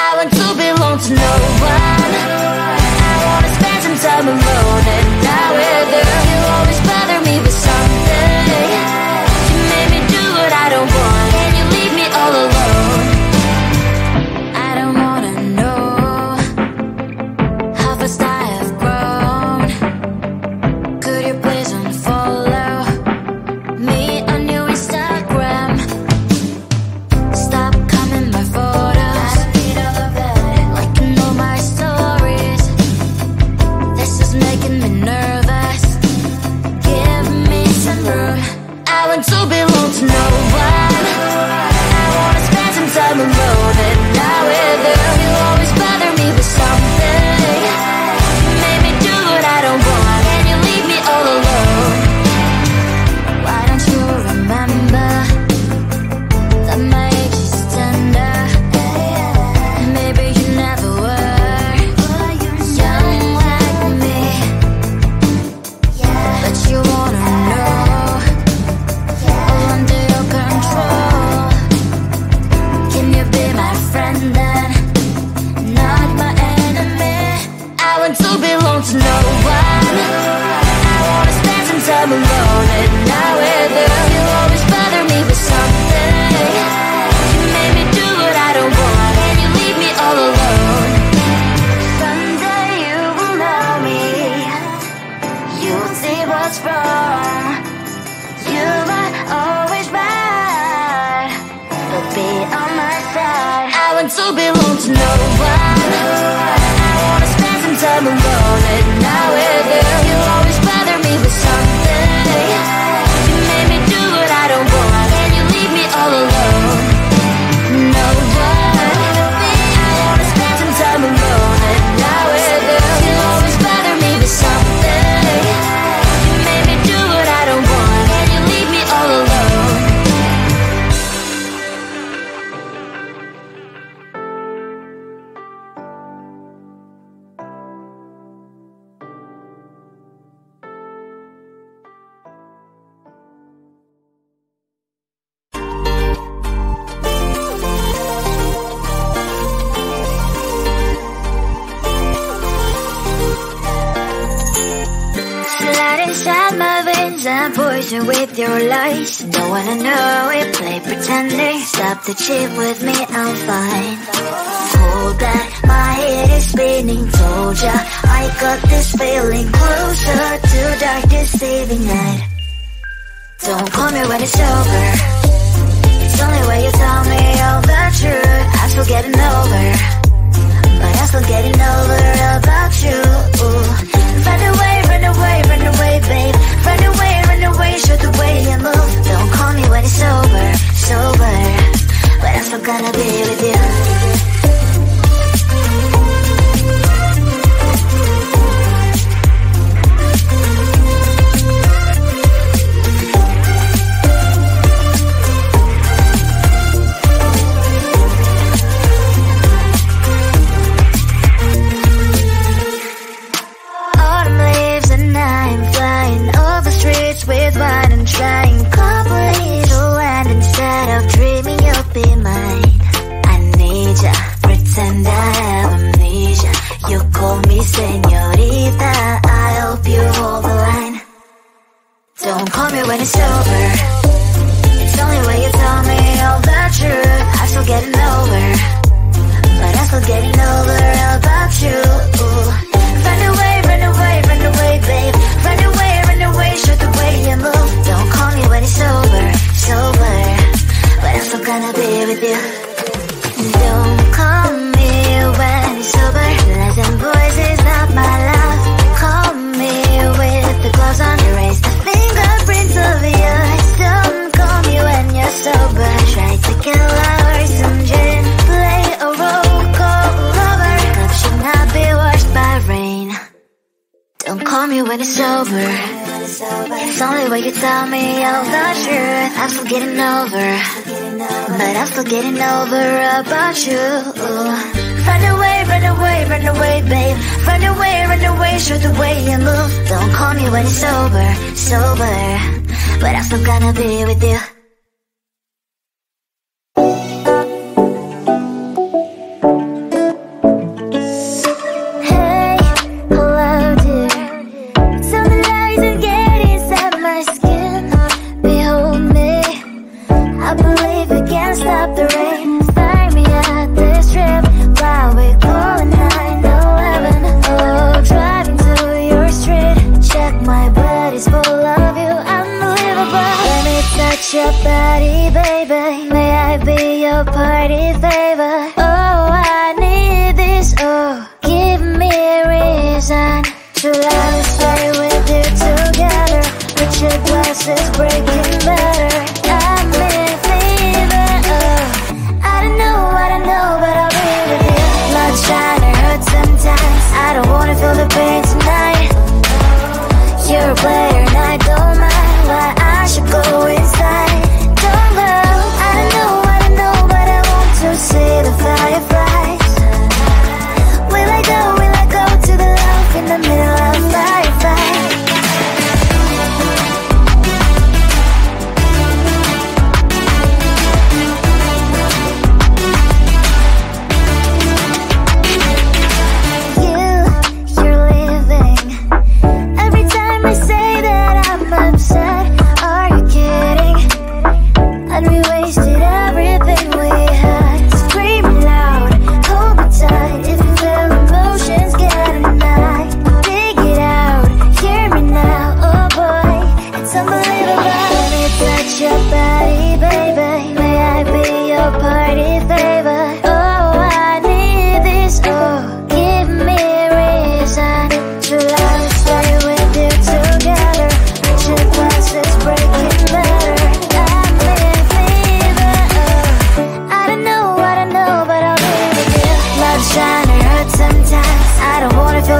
I want to belong to no one. I wanna spend some time alone and die with her. You always bother me with something. You made me do what I don't want, and you leave me all alone. I don't wanna know how fast I have grown. Could you please unfollow me on your Instagram? Stop coming my photos, liking all my stories. This is making me nervous. Give me some room. I want to belong to no one. I wanna spend some time alone and not with her. You always bother me with something. You made me do what I don't want, and you leave me all alone. Why don't you remember that my age is tender? Maybe you never were young like me, but you wanna know all under your control. Can you be my friend then, not my enemy? I want to belong to no one. I wanna spend some time alone and not with her. You always bother me with something. You made me do what I don't want, and you leave me all alone. Someday you will know me. You'll see what's wrong. You might always right, but be on my side. I want to belong to no one. I wanna spend some time alone and not with her. You always bother me with something. You made me do what I don't want, and you leave me all alone. No one. I wanna spend some time alone and not with her. You always bother me with something. You made me do what I don't want, and you leave me all alone. Slide inside my veins and poison with your lies. Don't wanna know it, play pretending. Stop the cheat with me, I'm fine. Hold back, my head is spinning. Told ya, I got this feeling. Closer to dark deceiving night. Don't call me when it's over. It's only when you tell me all the truth. I'm still getting over, but I'm still getting over about you. Run away, run away, run away, babe. Run away, show the way you move. Don't call me when it's over, sober, but I'm still gonna be with you. Autumn leaves and I'm flying over streets with wine and trying. Cobbling to land instead of dreaming you'll be mine. I need ya, pretend I have amnesia. You call me señorita, I hope you hold the line. Don't call me when it's over. It's only when you tell me all the truth. I'm still getting over, but I'm still getting over about you. Run away, run away, run away, babe. Run away, show the way you move. Don't call me when it's over, sober, but I'm still gonna be with you. Don't call me when it's over. Listen, boys is not my love. Call me with the gloves on. Erase the fingerprints of yours. Don't call me when you're sober. Try to kill hours and gin. Play a role called lover. Love should not be washed by rain. Don't call me when it's over. It's only when you tell me all the truth. I'm still getting over, but I'm still getting over about you. Run away, run away, run away, babe. Run away, show the way you move. Don't call me when it's over, sober, but I'm still gonna be with you.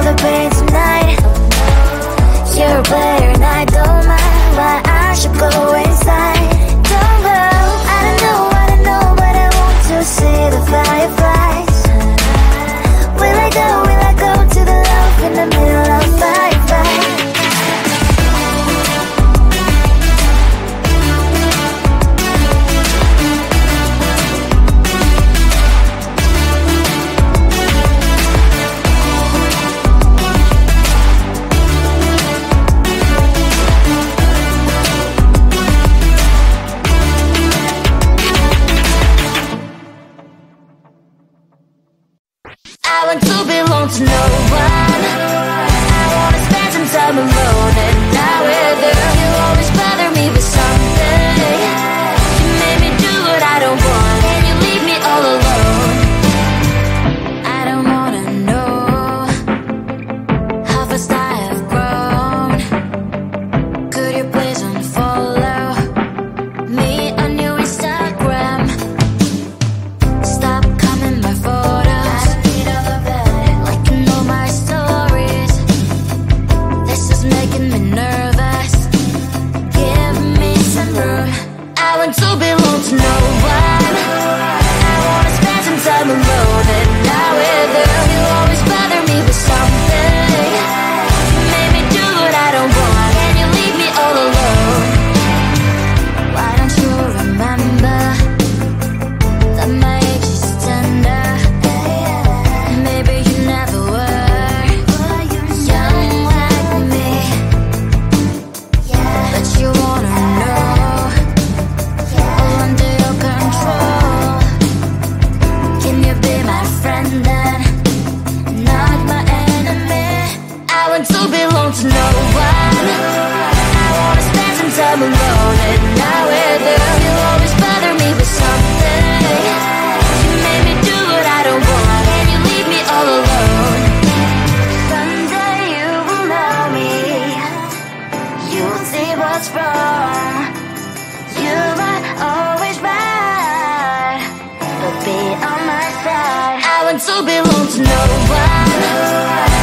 the pain tonight. You're a player and I don't mind why I should go inside. Don't go, I don't know, but I want to see the fireflies. Will I go to the love in the middle of firefight? I want to belong to no one. I wanna spend some time alone and not with you. You always bother me with something. You made me do what I don't want, and you leave me all alone. I don't wanna know how fast I have grown. Could you please unfollow me on your Instagram? Stop coming my photos. Making me nervous. Give me some room. I want to belong to no one. I wanna spend some time alone and not with you. You always bother me with something. You made me do what I don't want, and you leave me all alone. Why don't you remember that my age is tender? Maybe you never were. You wanna know, all under your control. Can you be my friend then, not my enemy? I want to belong to no one. I wanna spend some time alone and not with you. You always bother me with something. You made me do what I don't want, and you leave me all alone. Someday you will know me. You'll see what's wrong. You might always right, but be on my side. I want to belong to no one.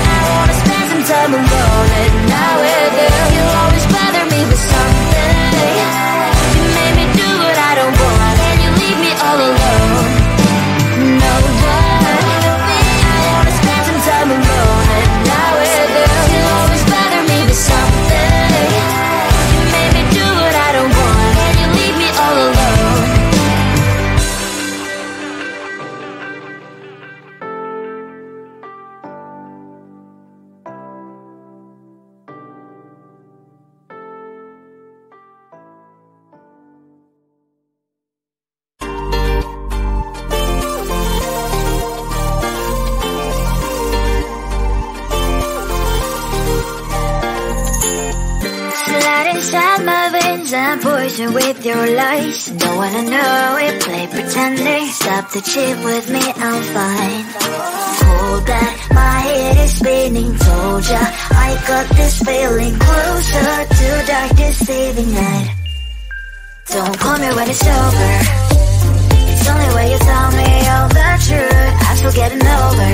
I wanna spend some time alone and not with you. You always bother me with something. You made me do what I don't want, and you leave me all alone. No one. I wanna spend some time alone and not with you. You always bother me with something. You made me do what I don't want, and you leave me all alone. Slide inside my veins and poison with your lies. Don't wanna know it, play pretending. Stop the cheat with me, I'm fine. Hold that, my head is spinning. Told ya, I got this feeling. Closer to dark deceiving night. Don't call me when it's over. It's only when you tell me all the truth. I'm still getting over,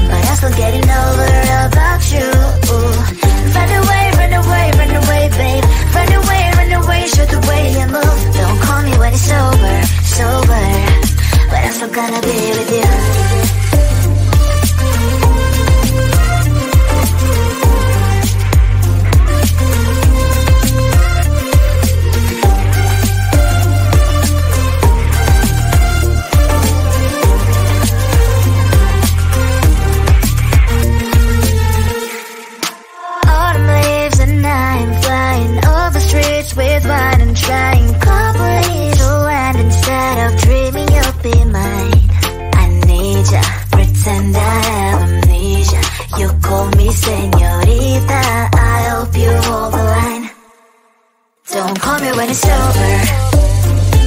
but I'm still getting over about you. Run away, babe. Run away, show the way you move. Don't call me when it's sober, but I'm still gonna be with you. With wine and trying complete land instead of dreaming you'll be mine. I need ya, pretend I have amnesia. You call me señorita, I hope you hold the line. Don't call me when it's over.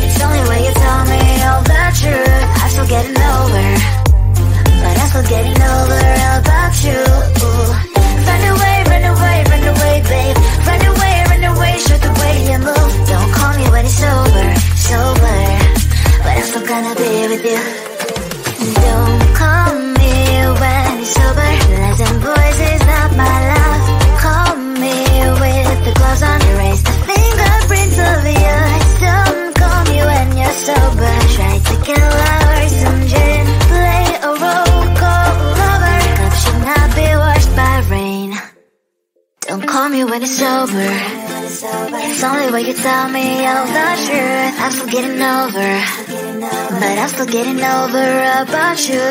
It's only when you tell me all the truth. I'm still getting over, but I'm still getting over about you. Run away, babe. Run away, show the way you move. Don't call me when it's sober, but I'm still gonna be with you. Don't call me when it's sober, listen, boy. me when it's over. It's only when you tell me all the truth. I'm still getting over, but I'm still getting over about you.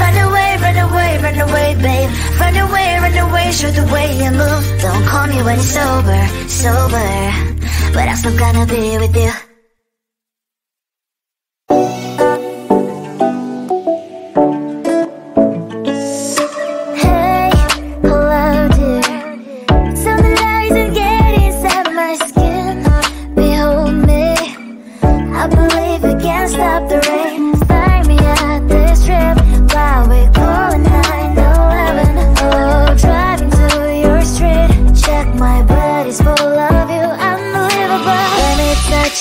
Run away, run away, run away, babe. Run away, show the way you move. Don't call me when it's sober, but I'm still gonna be with you.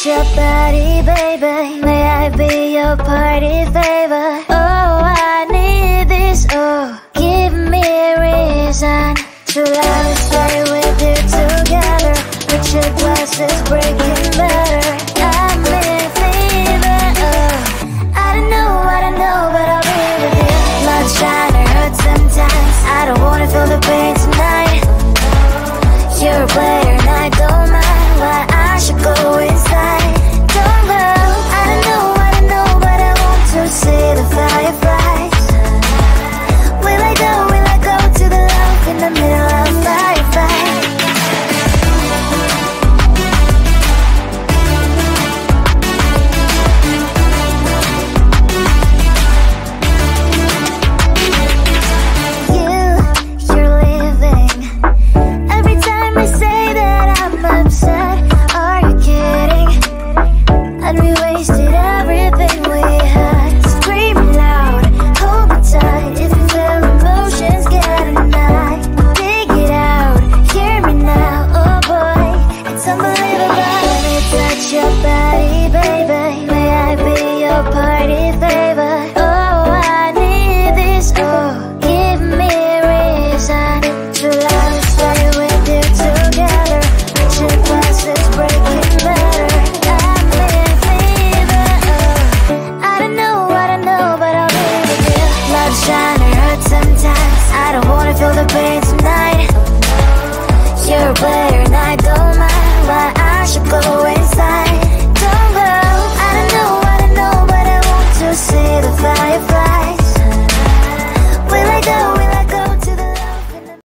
Your body, baby, may I be your party favor? Oh, I need this, oh, give me a reason to let us stay with you together. With your glasses breaking better, I'm in fever, oh. I don't know, but I'll be with you. Love's trying to hurt sometimes, I don't wanna feel the pain tonight. You're a player and I don't mind why I should go inside. See the fireflies. Will I go to the love in the middle of firefight? You're leaving. Every time I say that I'm upset, are you kidding? And we wasted everything we had. If you feel emotions getting high, dig it out, hear me now, oh boy, it's unbelievable. Let me touch your body, baby, may I be your party favor? Oh, I need this, oh, give me a reason to let us stay with you together. With your glasses breaking better, I'm in fever, oh. I don't know, but I'll be with you. Love's trying to hurt sometimes, I don't wanna feel the pain